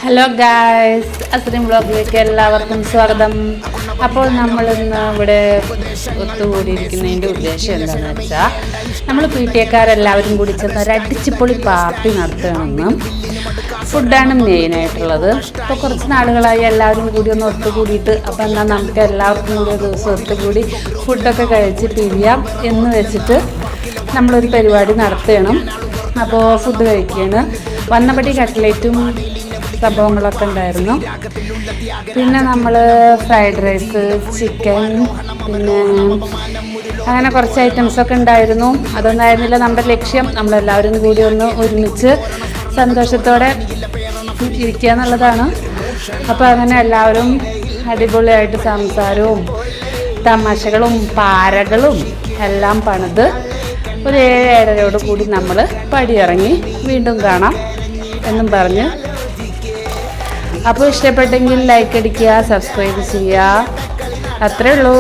Hello guys, അസ്രീം വ്ളോഗിലേക്ക് എല്ലാവർക്കും സ്വാഗതം. അപ്പോൾ നമ്മളിന്ന് ഇവിടെ ഒത്തുകൂടിയിരിക്കുന്നതിൻ്റെ ഉദ്ദേശം എന്താണെന്ന് വെച്ചാൽ, നമ്മൾ പി.ടി.എക്കാരെല്ലാവരും കൂടി ചെന്ന് ഒരു അടിച്ചുപൊളി പാർട്ടി നടത്തുകയാണെന്ന്. ഫുഡാണ് മെയിനായിട്ടുള്ളത്. ഇപ്പോൾ കുറച്ച് നാളുകളായി എല്ലാവരും കൂടി ഒന്ന് ഒത്തുകൂടിയിട്ട്, അപ്പോൾ എന്നാൽ നമുക്ക് എല്ലാവർക്കും കൂടി ഒരു ദിവസം ഒത്തുകൂടി ഫുഡൊക്കെ കഴിച്ച് പിരിയാം എന്ന് വെച്ചിട്ട് നമ്മളൊരു പരിപാടി നടത്തണം. അപ്പോൾ ഫുഡ് കഴിക്കുകയാണ്. വന്നപടി കട്ട്ലേറ്റും സംഭവങ്ങളൊക്കെ ഉണ്ടായിരുന്നു. പിന്നെ നമ്മൾ ഫ്രൈഡ് റൈസ്, ചിക്കൻ, പിന്നെ അങ്ങനെ കുറച്ച് ഐറ്റംസൊക്കെ ഉണ്ടായിരുന്നു. അതൊന്നായിരുന്നില്ല നമ്മുടെ ലക്ഷ്യം. നമ്മളെല്ലാവരും കൂടി ഒന്ന് ഒരുമിച്ച് സന്തോഷത്തോടെ ഇരിക്കുക എന്നുള്ളതാണ്. അപ്പോൾ അങ്ങനെ എല്ലാവരും അടിപൊളിയായിട്ട് സംസാരവും തമാശകളും പാരകളും എല്ലാം പണിത് ഒരു 7-7:30 കൂടി നമ്മൾ പടിയിറങ്ങി വീണ്ടും കാണാം എന്നും പറഞ്ഞ്. അപ്പോൾ ഇഷ്ടപ്പെട്ടെങ്കിൽ ലൈക്ക് അടിക്കുക, സബ്സ്ക്രൈബ് ചെയ്യുക. അത്രേ ഉള്ളൂ.